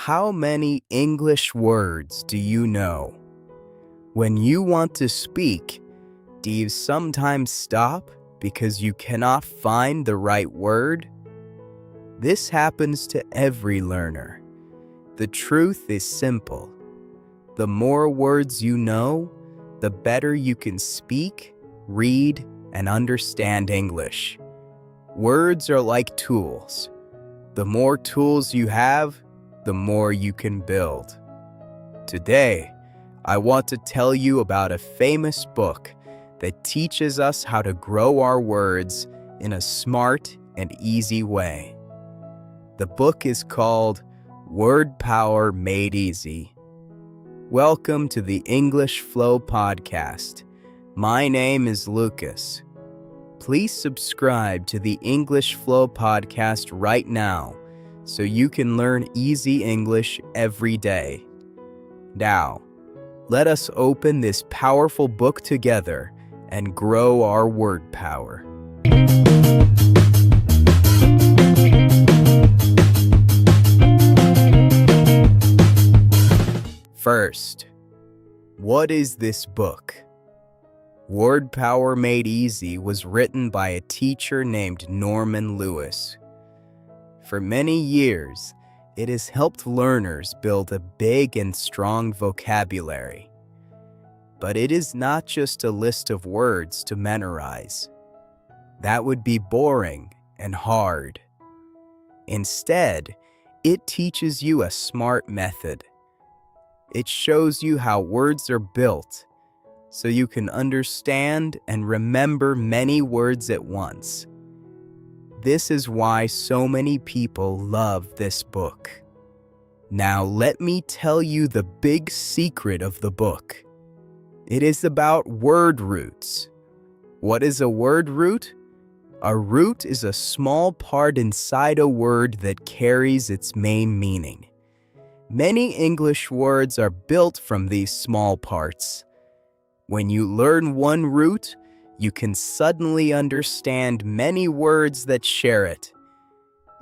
How many English words do you know? When you want to speak, do you sometimes stop because you cannot find the right word? This happens to every learner. The truth is simple. The more words you know, the better you can speak, read, and understand English. Words are like tools. The more tools you have, the more you can build. Today, I want to tell you about a famous book that teaches us how to grow our words in a smart and easy way. The book is called Word Power Made Easy. Welcome to the English Flow Podcast. My name is Lucas. Please subscribe to the English Flow Podcast right now so you can learn easy English every day. Now, let us open this powerful book together and grow our word power. First, what is this book? Word Power Made Easy was written by a teacher named Norman Lewis. For many years, it has helped learners build a big and strong vocabulary. But it is not just a list of words to memorize. That would be boring and hard. Instead, it teaches you a smart method. It shows you how words are built, so you can understand and remember many words at once. This is why so many people love this book. Now let me tell you the big secret of the book. It is about word roots. What is a word root? A root is a small part inside a word that carries its main meaning. Many English words are built from these small parts. When you learn one root, you can suddenly understand many words that share it.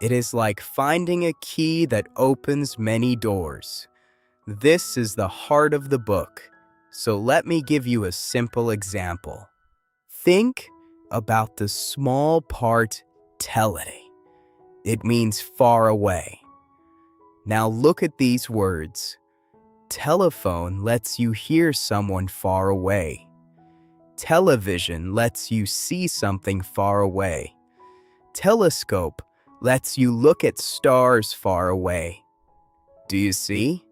It is like finding a key that opens many doors. This is the heart of the book, so let me give you a simple example. Think about the small part tele. It means far away. Now look at these words. Telephone lets you hear someone far away. Television lets you see something far away. Telescope lets you look at stars far away. Do you see?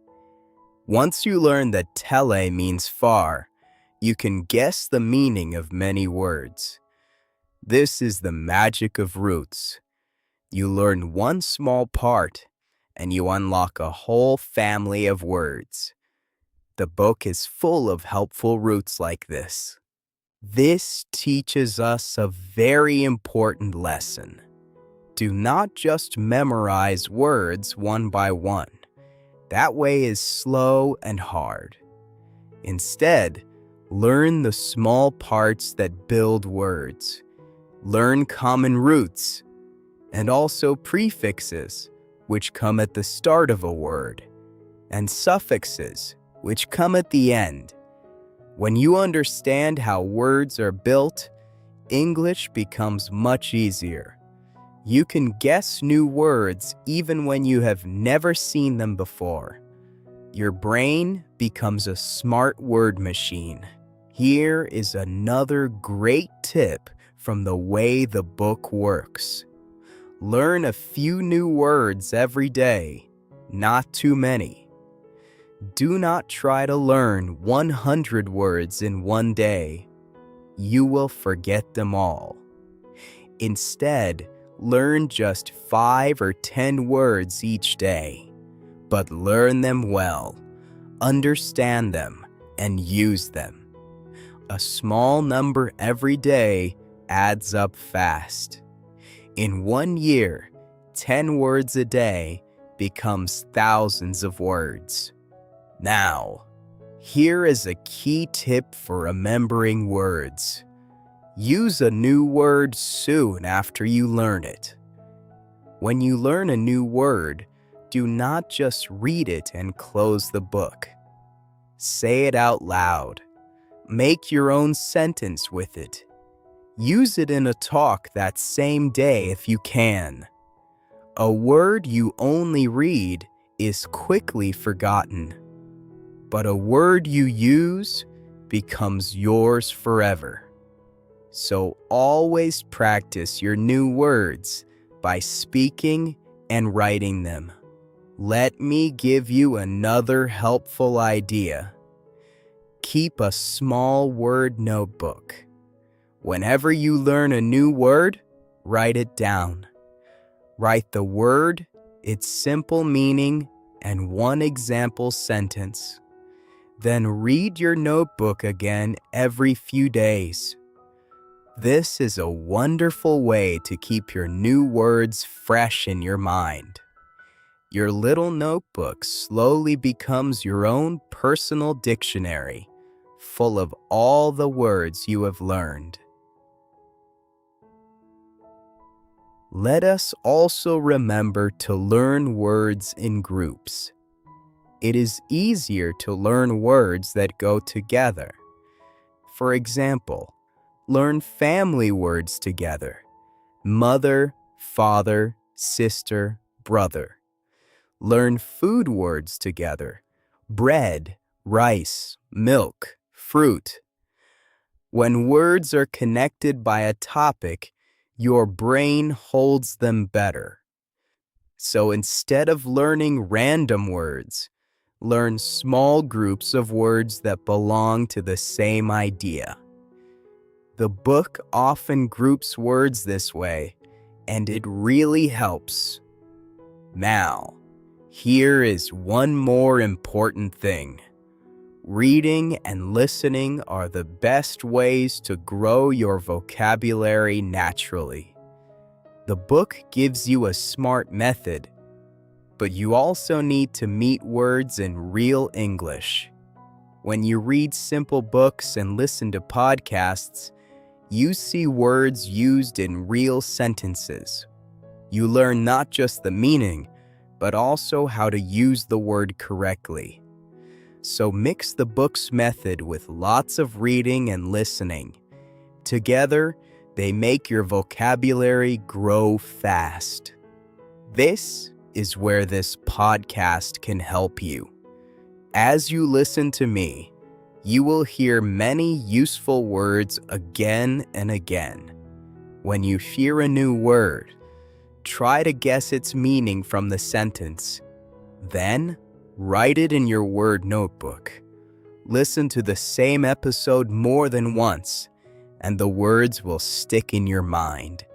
Once you learn that tele means far, you can guess the meaning of many words. This is the magic of roots. You learn one small part, and you unlock a whole family of words. The book is full of helpful roots like this. This teaches us a very important lesson. Do not just memorize words one by one. That way is slow and hard. Instead, learn the small parts that build words. Learn common roots, and also prefixes, which come at the start of a word, and suffixes, which come at the end. When you understand how words are built, English becomes much easier. You can guess new words even when you have never seen them before. Your brain becomes a smart word machine. Here is another great tip from the way the book works. Learn a few new words every day, not too many. Do not try to learn 100 words in one day. You will forget them all. Instead, learn just 5 or 10 words each day. But learn them well, understand them, and use them. A small number every day adds up fast. In 1 year, 10 words a day becomes thousands of words. Now, here is a key tip for remembering words. Use a new word soon after you learn it. When you learn a new word, do not just read it and close the book. Say it out loud. Make your own sentence with it. Use it in a talk that same day if you can. A word you only read is quickly forgotten, but a word you use becomes yours forever. So always practice your new words by speaking and writing them. Let me give you another helpful idea. Keep a small word notebook. Whenever you learn a new word, write it down. Write the word, its simple meaning, and one example sentence. Then read your notebook again every few days. This is a wonderful way to keep your new words fresh in your mind. Your little notebook slowly becomes your own personal dictionary, full of all the words you have learned. Let us also remember to learn words in groups. It is easier to learn words that go together. For example, learn family words together: mother, father, sister, brother. Learn food words together: bread, rice, milk, fruit. When words are connected by a topic, your brain holds them better. So instead of learning random words, learn small groups of words that belong to the same idea. The book often groups words this way, and it really helps. Now, here is one more important thing. Reading and listening are the best ways to grow your vocabulary naturally. The book gives you a smart method, but you also need to meet words in real English. When you read simple books and listen to podcasts, you see words used in real sentences. You learn not just the meaning, but also how to use the word correctly. So mix the book's method with lots of reading and listening. Together, they make your vocabulary grow fast. This is where this podcast can help you. As you listen to me, you will hear many useful words again and again. When you hear a new word, try to guess its meaning from the sentence. Then, write it in your word notebook. Listen to the same episode more than once, and the words will stick in your mind.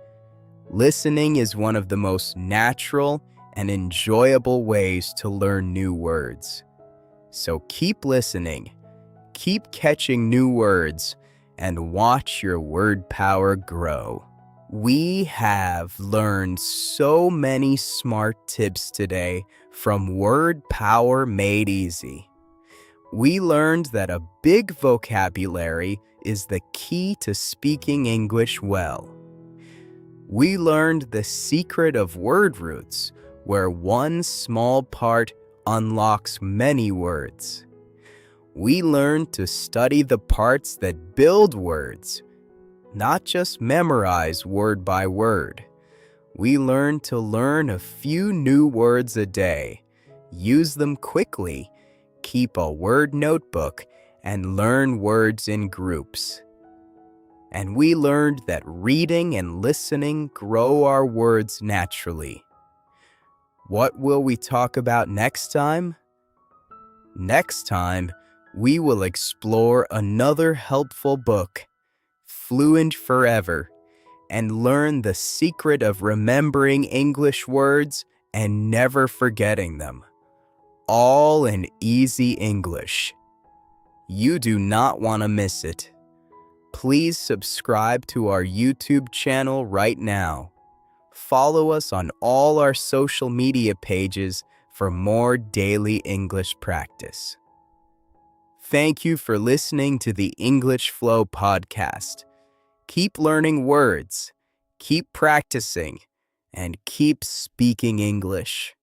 Listening is one of the most natural and enjoyable ways to learn new words. So keep listening, keep catching new words, and watch your word power grow. We have learned so many smart tips today from Word Power Made Easy. We learned that a big vocabulary is the key to speaking English well. We learned the secret of word roots, where one small part unlocks many words. We learned to study the parts that build words, not just memorize word by word. We learned to learn a few new words a day, use them quickly, keep a word notebook, and learn words in groups. And we learned that reading and listening grow our words naturally. What will we talk about next time? Next time, we will explore another helpful book, Fluent Forever, and learn the secret of remembering English words and never forgetting them. All in easy English. You do not want to miss it. Please subscribe to our YouTube channel right now. Follow us on all our social media pages for more daily English practice. Thank you for listening to the English Flow podcast. Keep learning words, keep practicing, and keep speaking English.